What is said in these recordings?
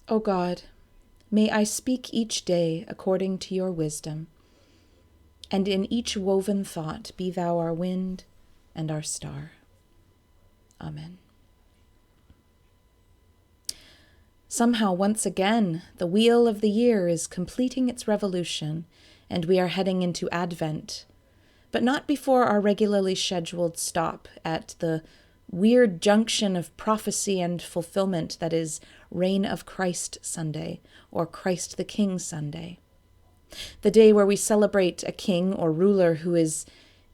O God, may I speak each day according to your wisdom, and in each woven thought be thou our wind and our star. Amen. Somehow, once again, the wheel of the year is completing its revolution, and we are heading into Advent, but not before our regularly scheduled stop at the weird junction of prophecy and fulfillment that is Reign of Christ Sunday, or Christ the King Sunday. The day where we celebrate a king or ruler who is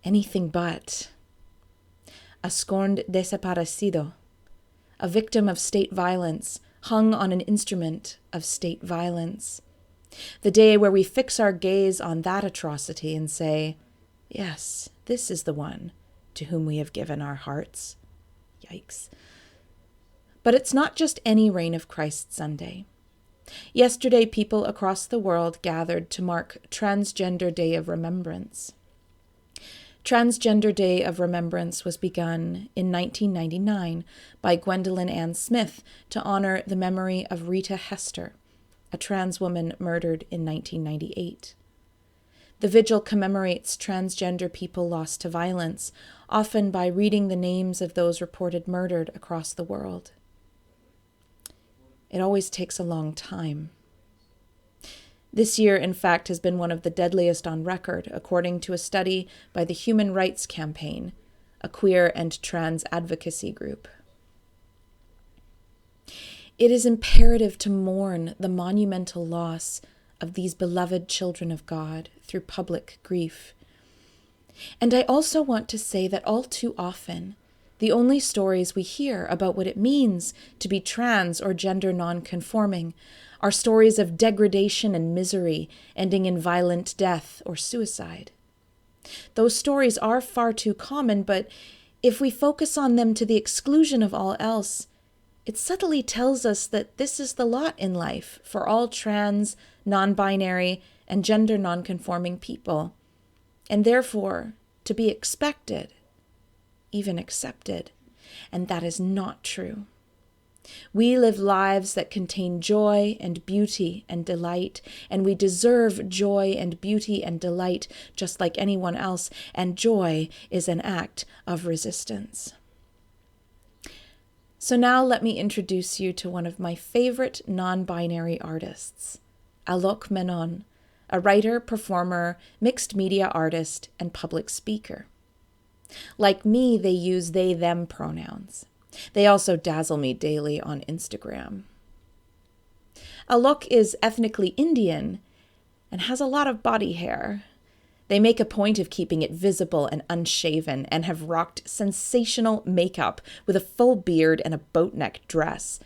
anything but. A scorned desaparecido, a victim of state violence, hung on an instrument of state violence. The day where we fix our gaze on that atrocity and say, yes, this is the one to whom we have given our hearts. Yikes. But it's not just any Reign of Christ Sunday. Yesterday, people across the world gathered to mark Transgender Day of Remembrance. Transgender Day of Remembrance was begun in 1999 by Gwendolyn Ann Smith to honor the memory of Rita Hester, a trans woman murdered in 1998. The vigil commemorates transgender people lost to violence, often by reading the names of those reported murdered across the world. It always takes a long time. This year, in fact, has been one of the deadliest on record, according to a study by the Human Rights Campaign, a queer and trans advocacy group. It is imperative to mourn the monumental loss of these beloved children of God through public grief. And I also want to say that all too often, the only stories we hear about what it means to be trans or gender non-conforming are stories of degradation and misery ending in violent death or suicide. Those stories are far too common, but if we focus on them to the exclusion of all else, it subtly tells us that this is the lot in life for all trans, non-binary, and gender non-conforming people, and therefore to be expected, even accepted, and that is not true. We live lives that contain joy and beauty and delight, and we deserve joy and beauty and delight just like anyone else, and joy is an act of resistance. So now let me introduce you to one of my favorite non-binary artists, Alok Menon, a writer, performer, mixed media artist, and public speaker. Like me, they use they-them pronouns. They also dazzle me daily on Instagram. Alok is ethnically Indian and has a lot of body hair. They make a point of keeping it visible and unshaven and have rocked sensational makeup with a full beard and a boat-neck dress,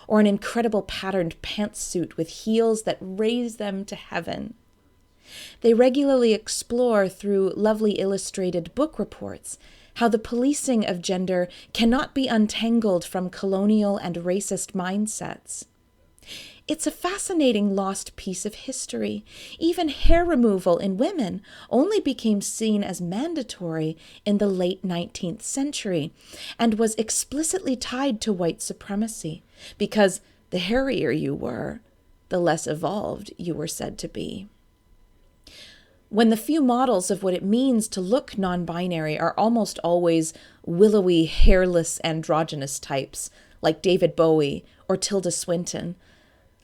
or an incredible patterned pantsuit with heels that raise them to heaven. They regularly explore through lovely illustrated book reports how the policing of gender cannot be untangled from colonial and racist mindsets. It's a fascinating lost piece of history. Even hair removal in women only became seen as mandatory in the late 19th century and was explicitly tied to white supremacy, because the hairier you were, the less evolved you were said to be. When the few models of what it means to look non-binary are almost always willowy, hairless, androgynous types, like David Bowie or Tilda Swinton,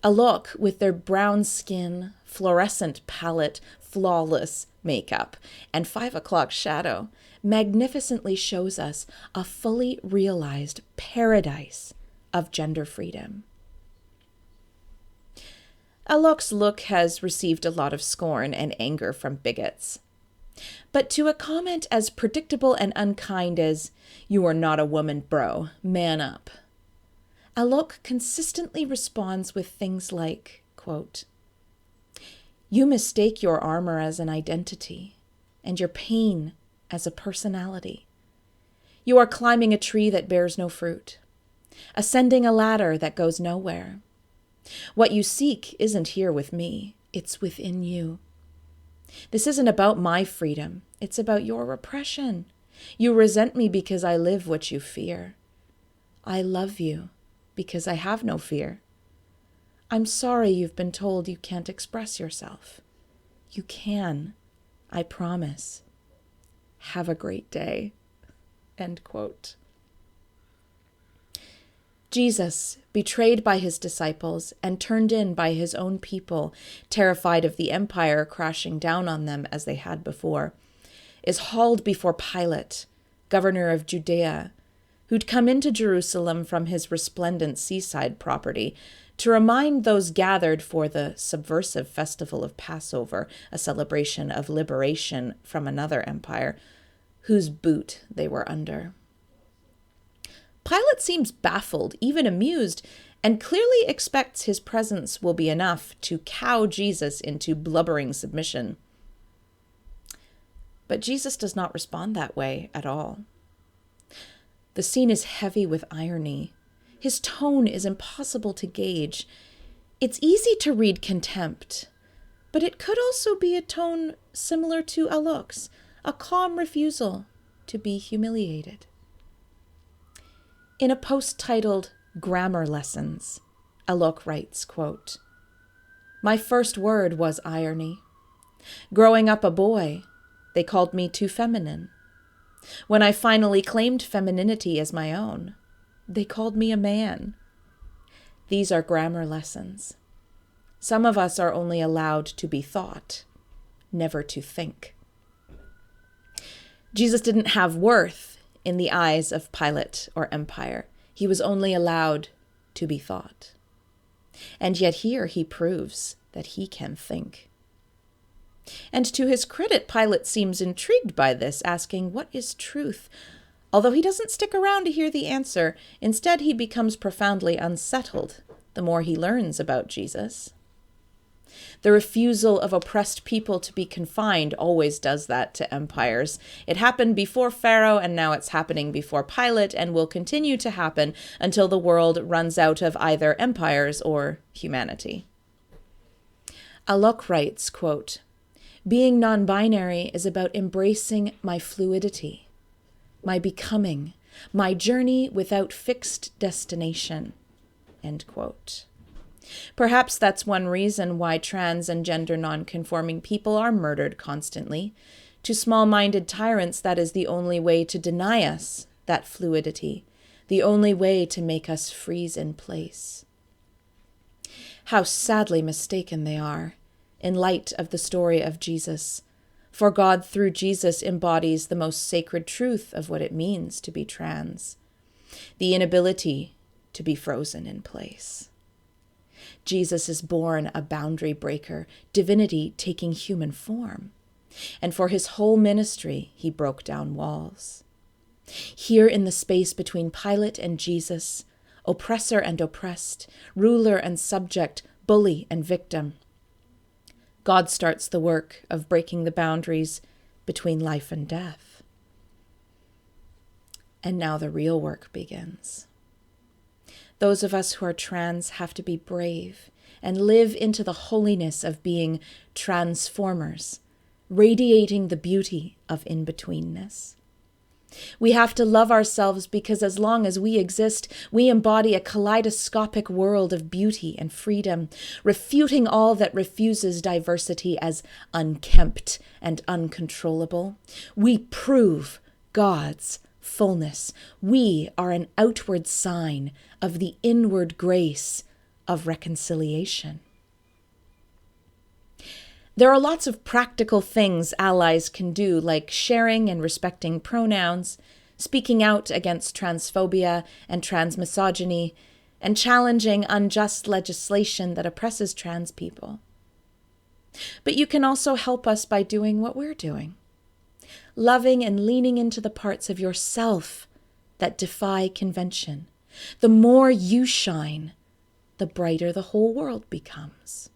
Alok, with their brown skin, fluorescent palette, flawless makeup, and 5 o'clock shadow, magnificently shows us a fully realized paradise of gender freedom. Alok's look has received a lot of scorn and anger from bigots. But to a comment as predictable and unkind as, "You are not a woman, bro, man up," Alok consistently responds with things like, quote, "You mistake your armor as an identity, and your pain as a personality. You are climbing a tree that bears no fruit, ascending a ladder that goes nowhere. What you seek isn't here with me, it's within you. This isn't about my freedom, it's about your repression. You resent me because I live what you fear. I love you because I have no fear. I'm sorry you've been told you can't express yourself. You can, I promise. Have a great day." End quote. Jesus, betrayed by his disciples and turned in by his own people, terrified of the empire crashing down on them as they had before, is hauled before Pilate, governor of Judea, who'd come into Jerusalem from his resplendent seaside property to remind those gathered for the subversive festival of Passover, a celebration of liberation from another empire, whose boot they were under. Pilate seems baffled, even amused, and clearly expects his presence will be enough to cow Jesus into blubbering submission. But Jesus does not respond that way at all. The scene is heavy with irony. His tone is impossible to gauge. It's easy to read contempt, but it could also be a tone similar to Alok's, a calm refusal to be humiliated. In a post titled Grammar Lessons, Alok writes, quote, "My first word was irony. Growing up a boy, they called me too feminine. When I finally claimed femininity as my own, they called me a man. These are grammar lessons. Some of us are only allowed to be thought, never to think." Jesus didn't have worth in the eyes of Pilate or empire. He was only allowed to be thought. And yet here he proves that he can think. And to his credit, Pilate seems intrigued by this, asking, "What is truth?" Although he doesn't stick around to hear the answer, instead he becomes profoundly unsettled the more he learns about Jesus. The refusal of oppressed people to be confined always does that to empires. It happened before Pharaoh, and now it's happening before Pilate, and will continue to happen until the world runs out of either empires or humanity. Alok writes, quote, "Being non-binary is about embracing my fluidity, my becoming, my journey without fixed destination." End quote. Perhaps that's one reason why trans and gender non-conforming people are murdered constantly. To small-minded tyrants, that is the only way to deny us that fluidity, the only way to make us freeze in place. How sadly mistaken they are, in light of the story of Jesus. For God, through Jesus, embodies the most sacred truth of what it means to be trans, the inability to be frozen in place. Jesus is born a boundary breaker, divinity taking human form. And for his whole ministry, he broke down walls. Here in the space between Pilate and Jesus, oppressor and oppressed, ruler and subject, bully and victim, God starts the work of breaking the boundaries between life and death. And now the real work begins. Those of us who are trans have to be brave and live into the holiness of being transformers, radiating the beauty of in-betweenness. We have to love ourselves because as long as we exist, we embody a kaleidoscopic world of beauty and freedom, refuting all that refuses diversity as unkempt and uncontrollable. We prove God's fullness. We are an outward sign of the inward grace of reconciliation. There are lots of practical things allies can do, like sharing and respecting pronouns, speaking out against transphobia and transmisogyny, and challenging unjust legislation that oppresses trans people. But you can also help us by doing what we're doing. Loving and leaning into the parts of yourself that defy convention. The more you shine, the brighter the whole world becomes.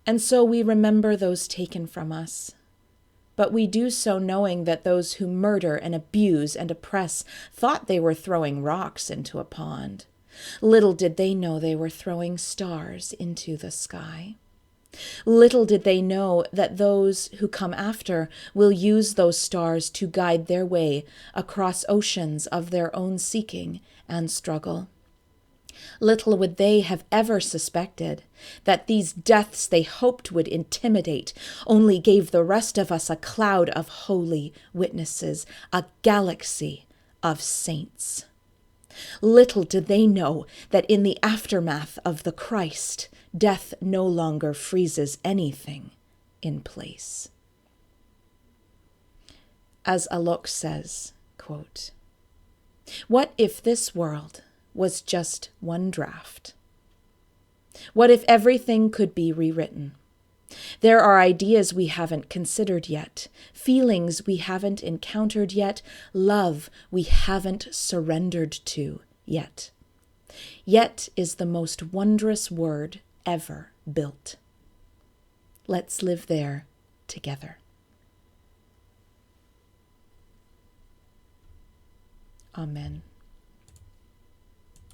And so we remember those taken from us, but we do so knowing that those who murder and abuse and oppress thought they were throwing rocks into a pond. Little did they know they were throwing stars into the sky. Little did they know that those who come after will use those stars to guide their way across oceans of their own seeking and struggle. Little would they have ever suspected that these deaths they hoped would intimidate only gave the rest of us a cloud of holy witnesses, a galaxy of saints. Little did they know that in the aftermath of the Christ, death no longer freezes anything in place. As Alok says, quote, "What if this world was just one draft? What if everything could be rewritten? There are ideas we haven't considered yet, feelings we haven't encountered yet, love we haven't surrendered to yet. Yet is the most wondrous word ever built. Let's live there together." Amen.